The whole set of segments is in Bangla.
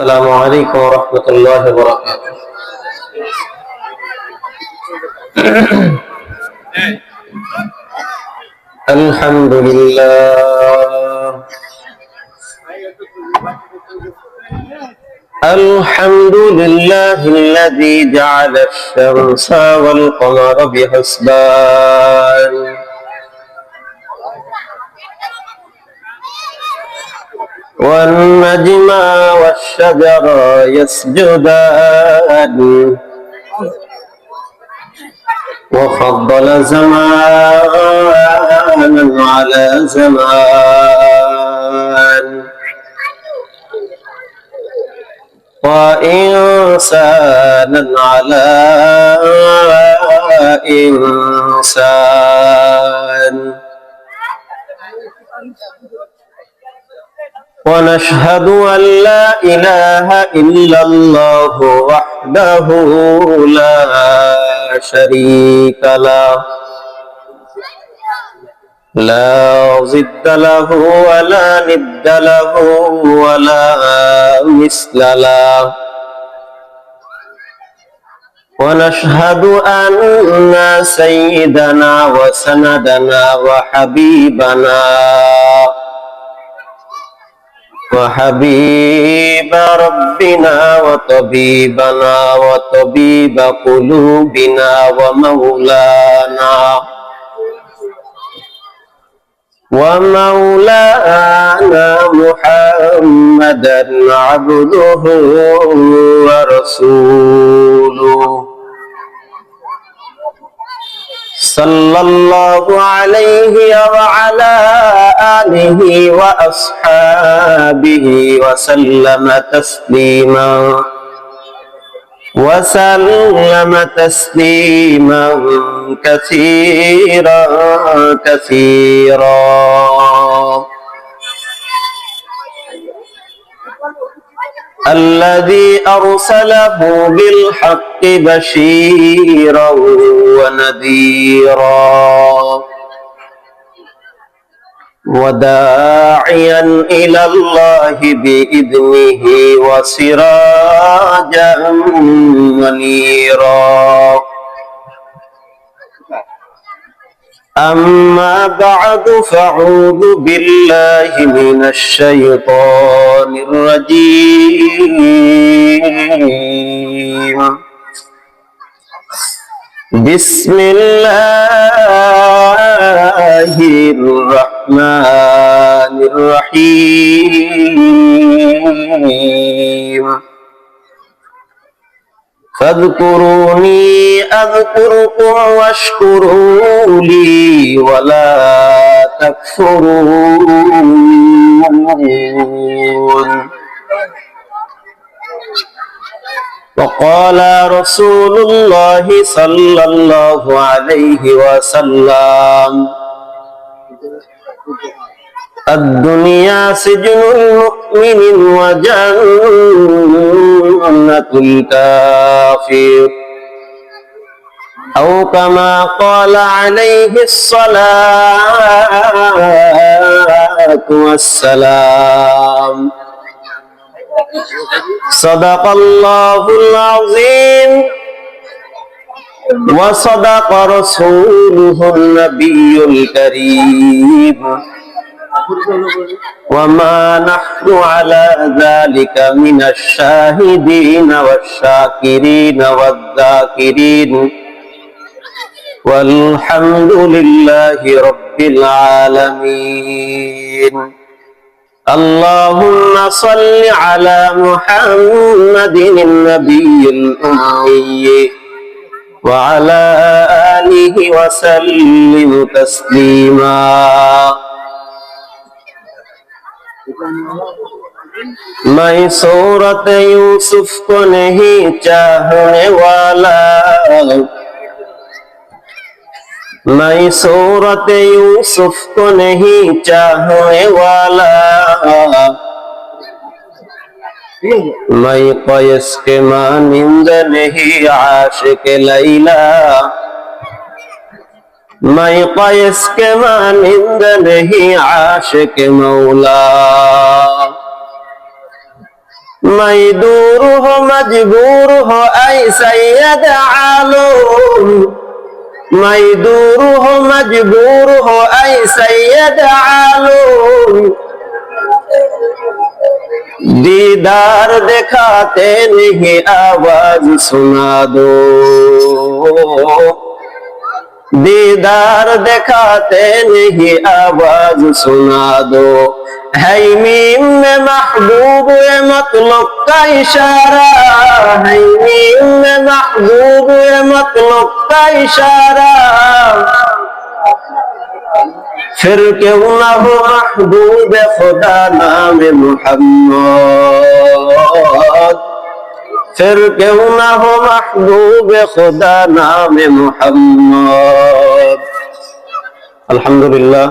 السلام عليكم ورحمة الله وبركاته. الحمد لله الحمد لله الذي جعل الشمس والقمر بحسبان والنجم والشجر يسجدان وفضل زمانا على زمان وإنسانا على إنسان ونشهد أن لا إله إلا الله وحده لا شريك له لا ضد له ولا ند له ولا مثل له ونشهد أن سيدنا وسندنا وحبيبنا وحبيب ربنا وطبيبنا وطبيب قلوبنا ومولانا محمدا عبده ورسوله صلى الله عليه وعلى آله وأصحابه وسلم تسليما كثيرا الذي أرسله بالحق بشيرا ونذيرا وداعيا إلى الله بإذنه وسراجا منيرا أما بعد فأعوذ بالله من الشيطان الرجيم بسم الله الرحمن الرحيم فاذكروني أذكركم واشكروا لي ولا تكفرون وقال رسول الله صلى الله عليه وسلم الدنيا سجن المؤمن وجنة الكافر أو كما قال عليه الصلاة والسلام صدق الله العظيم وصدق رسوله النبي الكريم وما نحن على ذلك من الشاهدين والشاكرين والذاكرين والحمد لله رب العالمين اللهم صل على محمد النبي الأمي وعلى آله وسلم تسليما मैं सूरत यूसुफ को नहीं चाहने वाला मैं सूरत यूसुफ को नहीं चाहने वाला मैं क़ैस के मानिंद नहीं आशिक लैला मैं क़ैस के मानिंद नहीं आशिक मौला मैं दूर हो मजबूर हो ऐ सैयद आलम, मैं दूर हो मजबूर हो ऐ सैयद आलम, दीदार दिखाते नहीं आवाज सुना दो, दीदार दिखाते नहीं आवाज सुना दो, है मीम में महबूब मतलब का इशारा, है मीम में महबूब मतलब का इशारा, फिर क्यों ना हो महबूब खुदा नाम मोहम्मद, फिर क्यों ना हो महबूब खुदा नाम मोहम्मद। আলহামদুলিল্লাহ,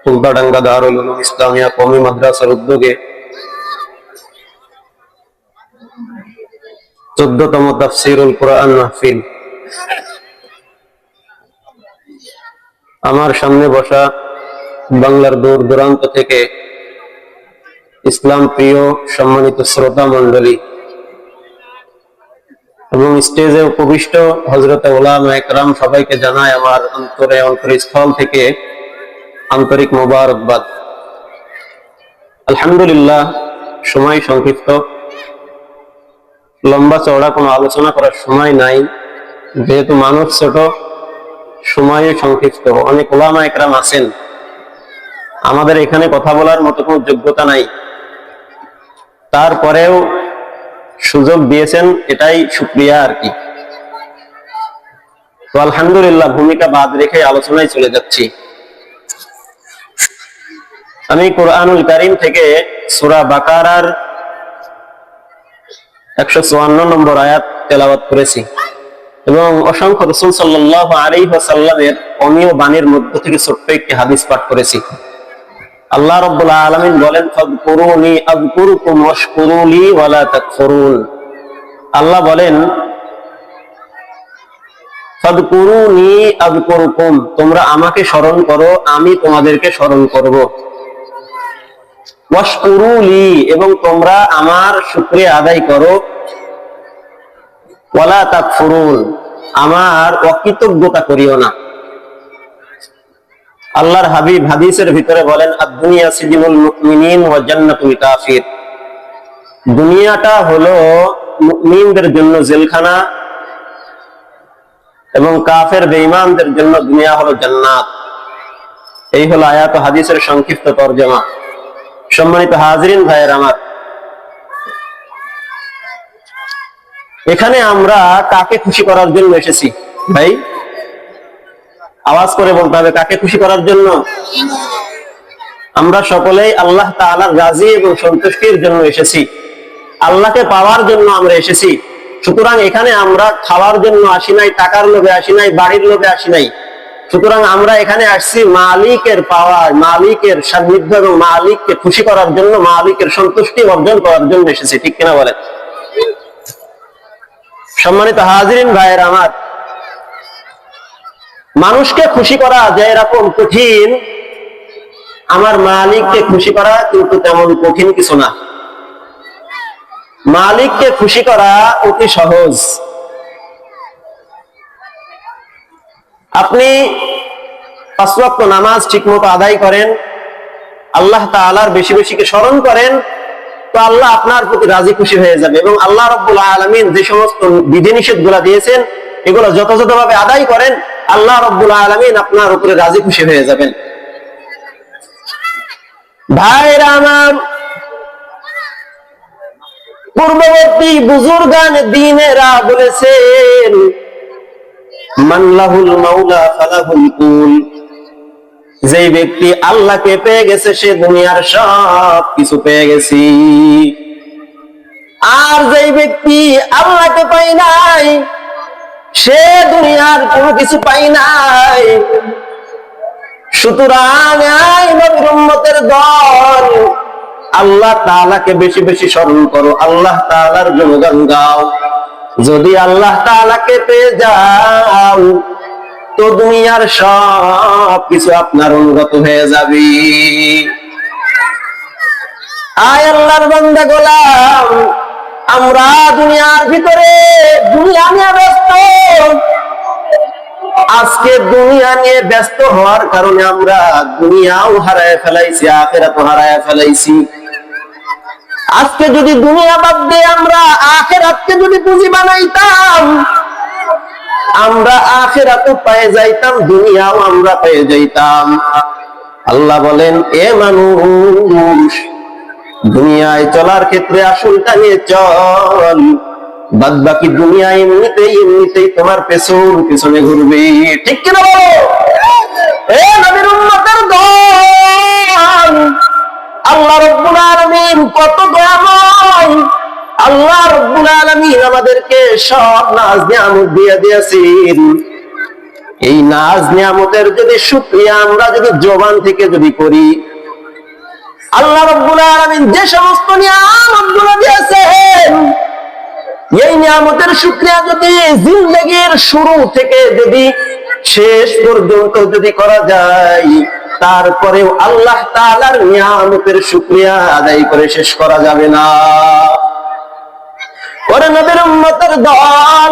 কুলবাডাঙ্গা দারুল উলুম ইসলামিয়া কওমি মাদ্রাসার উদ্যোগে 14তম তাফসীরুল কোরআন মাহফিল। আমার সামনে বসা বাংলার দূর দূরান্ত থেকে ইসলাম প্রিয় সম্মানিত শ্রোতা মণ্ডলী এবং স্টেজে উপবিষ্ট হযরত উলামা ইকরাম সবাইকে জানাই আমার অন্তরস্থল থেকে আন্তরিক মোবারকবাদ। আলহামদুলিল্লাহ, সময় সংক্ষিপ্ত, লম্বা চওড়া কোনো আলোচনা করার সময় নাই, যেহেতু মানুষ ছোট, সময় সংক্ষিপ্ত। অনেক উলামা ইকরাম আছেন, আমাদের এখানে কথা বলার মতো কোনো যোগ্যতা নাই, তারপরেও সুযোগ দিয়েছেন, এটাই শুকরিয়া আর কি। তো আলহামদুলিল্লাহ, ভূমিকা বাদ রেখে আলোচনায় চলে যাচ্ছি। আমি কুরআনুল কারীম থেকে সূরা বাকারার 154 নম্বর আয়াত তেলাওয়াত করেছি এবং অসংখ্য রাসূল সাল্লাল্লাহু আলাইহি ওয়াসাল্লামের অমীয় বাণীর মধ্য থেকে ছোট্ট একটি হাদিস পাঠ করেছি। আল্লাহ রাব্বুল আলামিন বলেন, ফাযকুরুনি আযকুরুকুম ওয়াশকুরুলি ওয়ালা তাকফুরুন। আল্লাহ বলেন, ফাযকুরুনি আযকুরুকুম, তোমরা আমাকে স্মরণ করো, আমি তোমাদেরকে স্মরণ করব। ওয়াশকুরুলি, এবং তোমরা আমার শুকরিয়া আদায় করো। ওয়ালা তাকফুরুন, আমার অকৃতজ্ঞতা করিও না। আল্লাহর হাবিব হাদিসের ভিতরে বলেন, আদ-দুনিয়া সিজনুল মুমিনিন ওয়া জান্নাতুল কাফির। দুনিয়াটা হলো মুমিনদের জন্য জেলখানা এবং কাফের বেঈমানদের জন্য দুনিয়া হলো জান্নাত। এই হলো আয়াত ও হাদিসের সংক্ষিপ্ত তরজমা। সম্মানিত হাজিরিন ভাইয়ের আমার, এখানে আমরা কাকে খুশি করার জন্য এসেছি? ভাই আওয়াজ করে বলতে হবে, কাকে খুশি করার জন্য? আমরা সকলেই আল্লাহ তাআলার রাজি এবং সন্তুষ্টির জন্য এসেছি, আল্লাহকে পাওয়ার জন্য আমরা এসেছি। সুতরাং এখানে আমরা খাওয়ার জন্য আসি নাই, টাকার লোভে আসি নাই, বাড়ির লোভে আসি নাই। সুতরাং আমরা এখানে আসছি মালিকের পাওয়ার, মালিকের সান্নিধ্য এবং মালিককে খুশি করার জন্য, মালিকের সন্তুষ্টি অর্জন করার জন্য এসেছি। ঠিক কিনা বলেন? সম্মানিত হাজিরিন ভাইয়ের আমার, মানুষকে খুশি করা যে এরকম কঠিন, আমার মালিককে খুশি করা কিন্তু তেমন কঠিন কিছু না। মালিককে খুশি করা অতি সহজ। আপনি 5 ওয়াক্ত নামাজ ঠিকমতো আদায় করেন, আল্লাহ তাআলার বেশি বেশি স্মরণ করেন, তো আল্লাহ আপনার প্রতি রাজি খুশি হয়ে যাবে। এবং আল্লাহ রাব্বুল আলামিন যে সমস্ত বিধিনিষেধগুলো দিয়েছেন, এগুলো যথাযথভাবে আদায় করেন, আল্লাহ রাব্বুল আলামিন আপনার উপরে রাজি খুশি হয়ে যাবেন। ভাইরা আমার, পূর্ববর্তী বুজুর্গান দ্বীনেরা বলেছেন, মান লাহুল মাওলা ফালাহুল কুল, যে ব্যক্তি আল্লাহকে পেয়ে গেছে সে দুনিয়ার সব কিছু পেয়ে গেছে। আর যে ব্যক্তি আল্লাহকে পায় নাই সে দুনিয়ার কোনো কিছু পায় নাই। সুতরাং এই নবীর উম্মতের দল, আল্লাহ তাআলাকে বেশি বেশি স্মরণ করো, আল্লাহ তাআলার গুণগান গাও। যদি আল্লাহ তাআলাকে পেয়ে যাও তো দুনিয়ার সব কিছু আপনার অনুগত হয়ে যাবে। আয় আল্লাহর বান্দা গোলাম, আমরা দুনিয়ার ভিতরে দুনিয়া নিয়ে ব্যস্ত। আজকে দুনিয়া নিয়ে ব্যস্ত হওয়ার কারণে আমরা দুনিয়াও হারায় ফেলাইছি, আখিরাতও হারায় ফেলাইছি। আজকে যদি দুনিয়া বাদ দিয়ে আমরা আখিরাতকে যদি পুঁজি বানাইতাম, আমরা আখিরাতও পেয়ে যাইতাম, দুনিয়াও আমরা পেয়ে যাইতাম। আল্লাহ বলেন, এ মানুষ, দুনিয়ায় চলার ক্ষেত্রে আসলটা নিয়ে চল, বাদ বাকি দুনিয়া এমনিতেই তোমার পেছনে ঘুরবে। ঠিক কিনা বলো? এ নবীর উম্মতের দল, আল্লাহ রাব্বুল আলামিন কত দয়াময়। আল্লাহ রাব্বুল আলামিন আমাদেরকে সব নাজ নিয়ামত দিয়ে দিয়েছেন। এই নাজ নিয়ামতের যদি শুকরিয়া আমরা যদি জবান থেকে যদি করি, আল্লাহ রাব্বুল আলামিন যে সমস্ত নিয়ামতগুলো দিয়েছেন, এই নিয়ামতের শুকরিয়া যদি জিন্দেগির শুরু থেকে যদি শেষ পর্যন্ত যদি করা যায়, তারপরেও আল্লাহ তাআলার নিয়ামতের শুকরিয়া আদায় করে শেষ করা যাবে না। ওরে নবীর উম্মতের দল,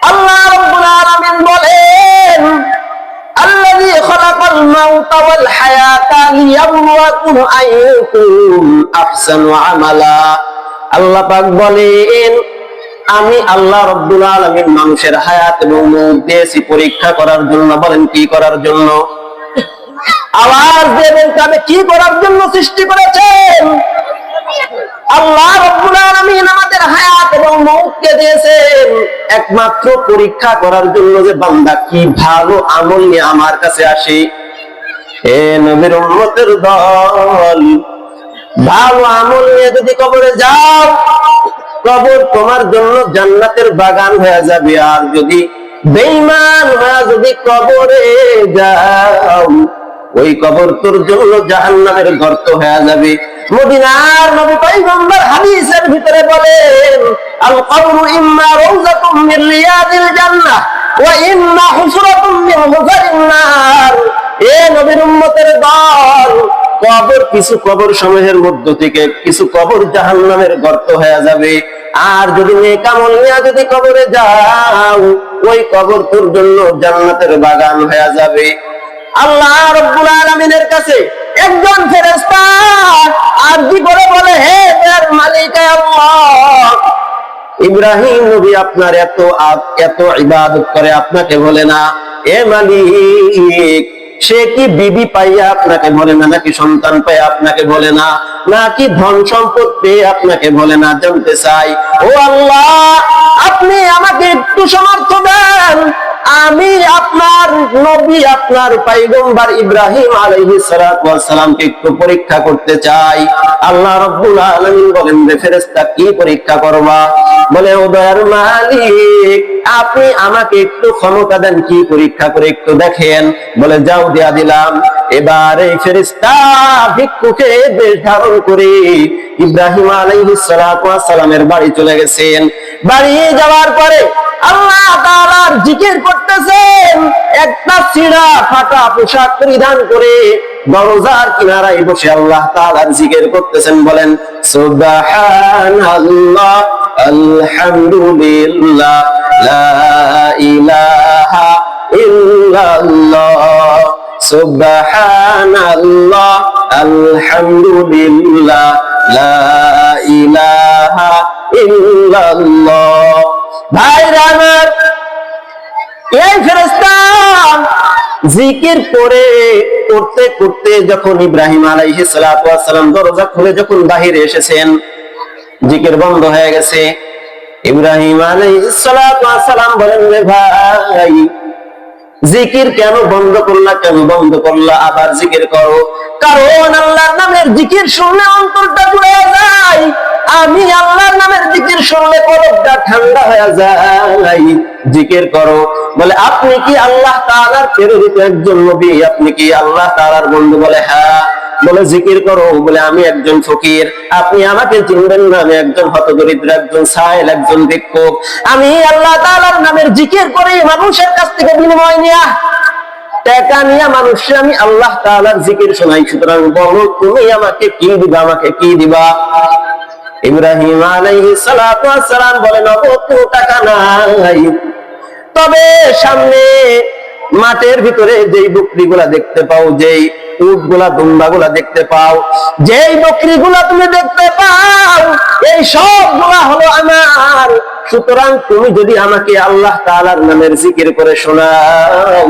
আল্লাহ রাব্বুল আলামিন বলেন, আল্লাযী খালাকাল মাউতা ওয়াল হায়াতা লিয়াবলুয়াকুম আইয়ুকুম আহসানু আমালা। আল্লাহ পাক বলেন, আমি আল্লাহ রাব্বুল আলামিন মানুষের হায়াত এবং মৌত দিয়েছি পরীক্ষা করার জন্য। বলেন, কি করার জন্য? আওয়াজ দেবেন, তবে কি করার জন্য সৃষ্টি করেছেন? আল্লাহ রাব্বুল আলামিন আমাদের হায়াত এবং মৌতকে দিয়েছেন একমাত্র পরীক্ষা করার জন্য, যে বান্দা কি ভালো আমল নিয়ে আমার কাছে আসে। হে নবীর উম্মতের দল, ভালো আমল নিয়ে যদি কবরে যাও, কবর তোমার জন্য জান্নাতের বাগান হয়ে যাবে। আর যদি বেঈমান হয়ে যদি কবরে যাও, ওই কবর তোর জন্য জাহান্নামের গর্ত হয়ে যাবে। মদিনার নবী পয়গম্বর হাদিসের ভিতরে বলেন, আল কবরু ইম্মা রাউযাতুম মিন রিয়াদিল জান্নাহ ওয়া ইম্মা হুসরাতুম মিন হুজারিন নার। এ নবীর উম্মতের দল, কবর কিছু কবর সমূহের মধ্য থেকে কিছু কবর জাহান্নামের গর্ত হয়ে যাবে। আর যদি নেক আমল নিয়ে যদি কবরে যাও, ওই কবর তোর জন্য জান্নাতের বাগান হয়ে যাবে। আল্লাহ রাব্বুল আলামিনের কাছে একজন ফেরেশতা আরজি করে বলে, হে দয়ার মালিক আল্লাহ, ইব্রাহিম নবী আপনার এত ইবাদত করে, আপনাকে বলে না। এ মালিক, সে কি বিবি পাইয়া আপনাকে বলে না, নাকি সন্তান পাইয়া আপনাকে বলে না, নাকি ধন সম্পদ পেয়ে আপনাকে বলে না? জানতে চাই, ও আল্লাহ, আপনি আমাকে একটু সামর্থ্য দেন, আমি আপনার নবী আপনার পয়গম্বর ইব্রাহিম আলাইহিস সালাতু ওয়াস সালামকে একটু পরীক্ষা করতে চাই। আল্লাহ রাব্বুল আলামিন বলেন, রে ফেরেশতা, কি পরীক্ষা করবা? বলে, ও দয়ার মালিক, আপনি আমাকে একটু ক্ষমতা দেন, কি পরীক্ষা করে একটু দেখেন। বলে, যাও, দিয়া দিলাম। এবার এই ফেরেশতা ভিক্ষুকে বেশ ধারণ করে ইব্রাহিম আলাইহিস সালাতু ওয়াস সালামের বাড়ি চলে গেছেন। বাড়ি যাওয়ার পরে আল্লাহ তাআলার জিকির করতেছেন, একটা ছিঁড়া ফাটা পোশাক পরিধান করে দরজার কিনারায় বসে আল্লাহ তাআলার জিকির করতেছেন। বলেন, সুবহানাল্লাহ, আলহামদুলিল্লাহ, লা ইলাহা ইল্লাল্লাহ, সুবহানাল্লাহ, আলহামদুলিল্লাহ, লা ইলাহা ইল্লাল্লাহ। ভাইরা আমার, এই ফেরেশতা জিকির করে করতে করতে যখন ইব্রাহিম আলাইহিস সালাতু ওয়াস সালাম দরজা খুলে যখন বাহিরে এসেছেন, জিকির বন্ধ হয়ে গেছে। ইব্রাহিম আলাইহিস সালাতু ওয়াস সালাম বলেন, রে ভাই, জিকির কেন বন্ধ করলা, কেন বন্ধ করলা? আবার জিকির করো। কারণ আল্লাহর নামের জিকির শুনলে অন্তরটা জুড়ে যায়। আমি আল্লাহর নামের জিকির শুনলে কলবটা ঠান্ডা হয়ে যায়। জিকির করো। বলে, আপনি কি আল্লাহ তাআলার প্রেরিত একজন নবী? আপনি কি আল্লাহ তাআলার বন্ধু? বলে, হ্যাঁ। বলে, জিকির করো। বলে, আমি একজন ফকির, আপনি আমাকে চিনবেন না, আমি একজন হতদরিদ্র, একজন সাইল, একজন ভিক্ষুক। আমি আল্লাহ তাআলার নামের জিকির করে মানুষের কাছ থেকে বিনিময় নিয়া টাকা নিয়ে মানুষকে আমি আল্লাহ তাআলার জিকির শোনাই। সুতরাং বলো তুমি আমাকে কি দিবা, আমাকে কি দিবা? ইব্রাহিম আলাইহিস সালাতু ওয়াস সালাম বলেন, অত টাকা নাই, তবে সামনে মাঠের ভিতরে যেই বকরিগুলা দেখতে পাও, যেই উটগুলা দুম্বাগুলা দেখতে পাও, যেই বকরিগুলা তুমি দেখতে পাও, এই সবগুলা হলো আমার। সুতরাং তুমি যদি আমাকে আল্লাহ তাআলার নামের জিকির করে শোনাও,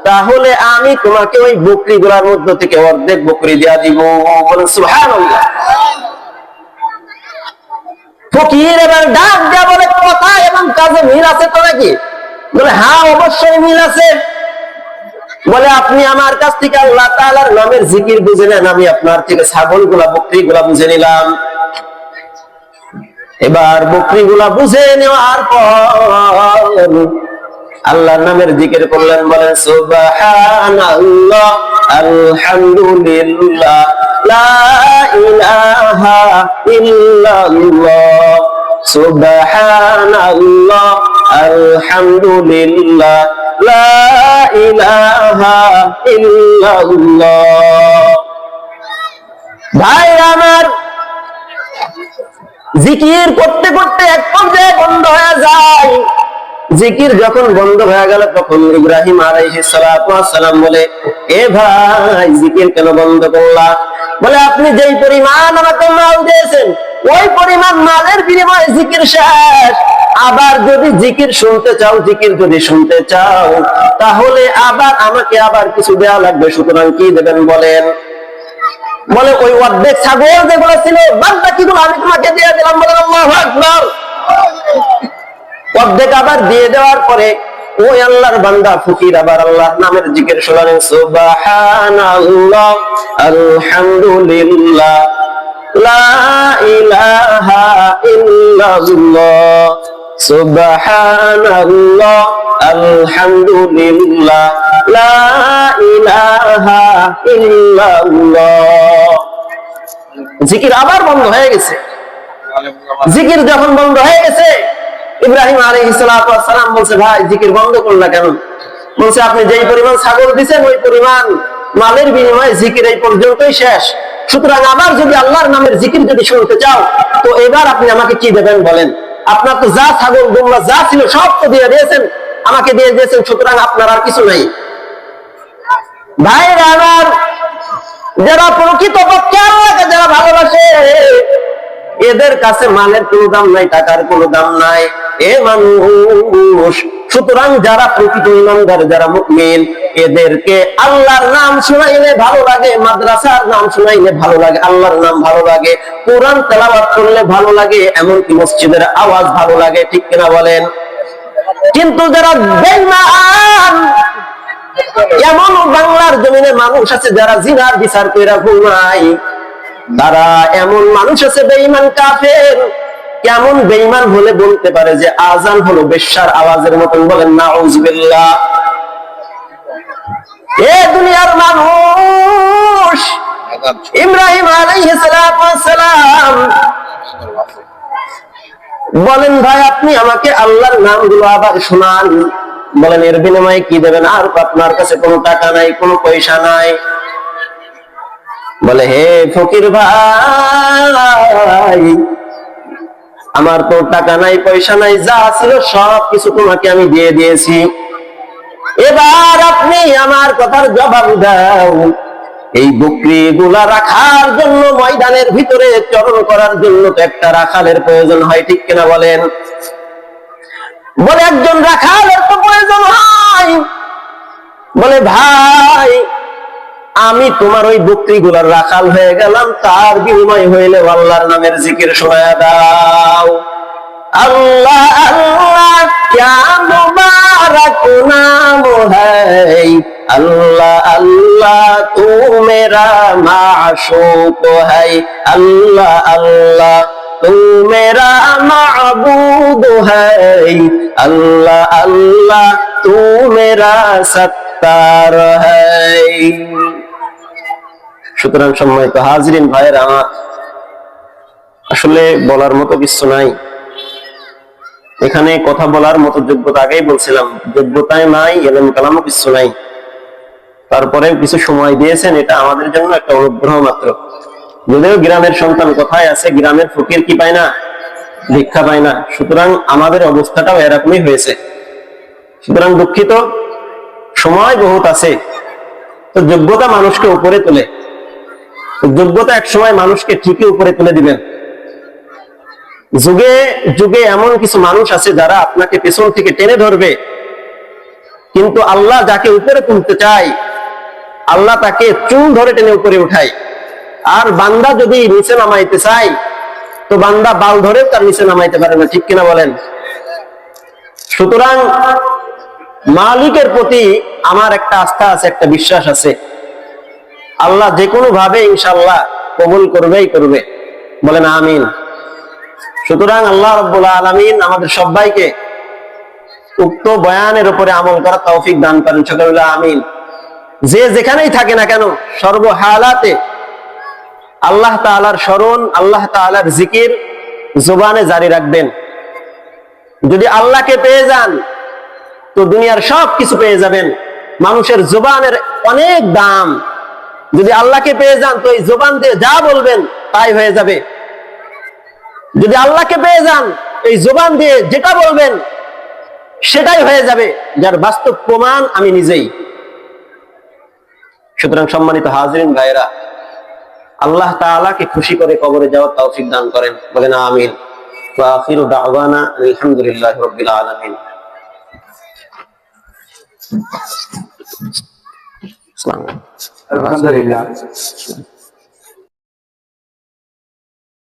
তাহলে আমি তোমাকে ওই বকরিগুলার মধ্য থেকে অর্ধেক বকরি দিয়া দিব। বলেন সুবহানাল্লাহ। ফকির এবার ডাক দেয়া বলে, কথা এবং কাজে মিল আছে তো নাকি? বলে হ্যাঁ, অবশ্যই মিল আছে। বলে আপনি আমার কাছ থেকে আল্লাহ তাআলার নামের জিকির বুঝে নেন, আমি আপনার থেকে ছাগলগুলা বকরিগুলা বুঝে নিলাম। এবার বকরিগুলা বুঝে নেওয়ার পর আল্লাহর নামের জিকির করলেন। বলেন সুবহানাল্লাহ, আলহামদুলিল্লাহ, লা ইলাহা ইল্লাল্লাহ, সুবহানাল্লাহ, আলহামদুলিল্লাহ, লা ইলাহা ইল্লাল্লাহ। ভাই আমার, জিকির করতে করতে এক পর্যায়ে বন্ধ হয়ে যায়। জিকির যখন বন্ধ হয়ে গেল, তখন ইব্রাহিম আলাইহিস সালাতু ওয়াস সালাম বলে, এ ভাই জিকির কেন বন্ধ করলা? বলে আপনি যেই পরিমাণ আমাকে মাল দিয়েছেন, ওই পরিমাণ মালের বিনিময়ে জিকির শেষ। আবার যদি জিকির শুনতে চাও, জিকির যদি শুনতে চাও, তাহলে আবার আমাকে আবার কিছু দেওয়া লাগবে। সুতরাং কি দেবেন বলেন? বলে ওই অর্ধেক ছাগল যেগুলো ছিল, বাদ বাকিগুলো আমি তোমাকে দিয়ে দিলাম। বলেন আল্লাহু আকবার। অর্ধেক আবার দিয়ে দেওয়ার পরে ওই আল্লাহর বান্দা ফকির আবার আল্লাহর নামের জিকির শোনালেন, সুবহানাল্লাহ, আলহামদুলিল্লাহ, লা ইলাহা ইল্লাল্লাহ, সুবহানাল্লাহ, আলহামদুলিল্লাহ, লা ইলাহা ইল্লাল্লাহ। জিকির আবার বন্ধ হয়ে গেছে। জিকির যখন বন্ধ হয়ে গেছে, ইব্রাহিম আলাইহিস সালাতু ওয়াস সালাম বলছে, ভাই জিকির বন্ধ করলা কেন? বলছে আপনি যেই পরিমাণ ছাগল দিবেন, ওই পরিমাণ মালের বিনিময়ে জিকির এই পর্যন্তই শেষ। সুতরাং আবার যদি আল্লাহর নামের জিকির যদি শুনতে চাও, তো এবার আপনি আমাকে কি দেবেন বলেন? আপনার তো যা ছাগল দুম্বা যা ছিল সব তো দিয়ে দিয়েছেন, আমাকে দিয়ে দিয়েছেন, সুতরাং আপনার আর কিছু নাই। ভাইরা আমার, যারা প্রকৃত পক্ষে আল্লাহকে যারা ভালোবাসে, এদের কাছে মালের কোনো দাম নাই, টাকার কোনো দাম নাই। এ মানুষ, সুতরাং যারা প্রকৃত ইমানদার, যারা মুমিন, এদেরকে আল্লাহর নাম শুনাইলে ভালো লাগে, মাদ্রাসার নাম শুনাইলে ভালো লাগে, আল্লাহর নাম ভালো লাগে, কোরআন তেলাওয়াত করলে ভালো লাগে, এমনকি মসজিদের আওয়াজ ভালো লাগে। ঠিক কিনা বলেন? কিন্তু যারা বেঈমান, এমন বাংলার জমিনে মানুষ আছে যারা জিনার বিচার কইরা ঘুমায়, তারা এমন মানুষ আছে বেঈমান কাফের। কেমন বেঈমান হলে বলতে পারে যে আজান হলো বেশ্যার আওয়াজের মতন? বলেন নাউজুবিল্লাহ। এ দুনিয়ার মানুষ, ইব্রাহিম আলাইহিস সালাতু ওয়াস সালাম বলেন, ভাই আপনি আমাকে আল্লাহর নামগুলো আবার শোনান। বলেন এর বিনিময়ে কি দেবেন? আর আপনার কাছে কোনো টাকা নাই, কোনো পয়সা নাই। বলে হে ফকির ভাই, আমার তো টাকা নাই, পয়সা নাই, যা ছিল সব কিছু তোমাকে আমি দিয়ে দিয়েছি। এবার আপনি আমার কথার জবাব দাও। এই বকরি গুলা রাখার জন্য, ময়দানের ভিতরে চরণ করার জন্য তো একটা রাখালের প্রয়োজন হয়। ঠিক কিনা বলেন? বলে একজন রাখালের তো প্রয়োজন হয়। বলে ভাই, আমি তোমার ওই বকরি গুলার রাখাল হয়ে গেলাম, তার বিনিময় হইলে আল্লাহর নামের জিকির শোনায়া দাও। আল্লাহ আল্লাহ क्या मुबारक नाम है, अल्लाह अल्लाह तू मेरा माशूक है, अल्लाह अल्लाह तू मेरा माबूद है, अल्लाह अल्लाह तू मेरा सत्तार है। সুতরাং সম্মানিত হাজরিন ভাইয়েরা আমার, আসলে বলার মতো কিছু নাই এখানে। কথা বলার মতো যোগ্যতা আগেই বলছিলাম, যোগ্যতায় নাই, এলেম কালামও কিছু নাই। তারপরে কিছু সময় দিয়েছেন, এটা আমাদের জন্য একটা অনুগ্রহ মাত্র। যদিও গ্রামের সন্তান কোথায় আছে, গ্রামের ফকির কি পায় না, ভিক্ষা পায় না, সুতরাং আমাদের অবস্থাটাও এরকমই হয়েছে। সুতরাং দুঃখিত, সময় বহুত আছে। তো যোগ্যতা মানুষকে উপরে তোলে, যোগ্যতা এক সময় মানুষকে ঠিকই উপরে তুলে দিবেন। যুগে যুগে এমন কিছু মানুষ আছে যারা আপনাকে পেছন থেকে টেনে ধরবে, কিন্তু আল্লাহ যাকে উপরে তুলতে চায় আল্লাহ তাকে চুল ধরে টেনে উপরে উঠায়। আর বান্দা যদি নিচে নামাইতে চায় তো বান্দা বাল ধরে তার নিচে নামাইতে পারে না, ঠিক কিনা বলেন? সুতরাং মালিকের প্রতি আমার একটা আস্থা আছে, একটা বিশ্বাস আছে, আল্লাহ যে কোনো ভাবে ইনশাআল্লাহ কবুল করবেই করবে, বলেন আমিন। সুতরাং আল্লাহ রাব্বুল আলামিন আমাদের সবাইকে উক্ত বয়ানের উপরে আমল করার তৌফিক দান করেন, সকলে বলে আমিন। যে যেখানেই থাকে না কেন, সর্বহালাতে আল্লাহ তাআলার স্মরণ, আল্লাহ তাআলার জিকির জবানে জারি রাখবেন। যদি আল্লাহকে পেয়ে যান তো দুনিয়ার সব কিছু পেয়ে যাবেন। মানুষের জবানের অনেক দাম। যদি আল্লাহকে পেয়ে যান তো এই জবান দিয়ে যা বলবেন তাই হয়ে যাবে। যদি আল্লাহকে পেয়ে যান এই জবান দিয়ে যেটা বলবেন সেটাই হয়ে যাবে, যার বাস্তব প্রমাণ আমি নিজেই। সুতরাং সম্মানিত হাজিরিন ভাইরা, আল্লাহ তাআলাকে খুশি করে কবরে যাওয়ার তৌফিক দান করেন, বলেন আমিন। ওয়া আখিরু দাওয়ানা আলহামদুলিল্লাহি রাব্বিল আলামিন। আলহামদুলিল্লাহ।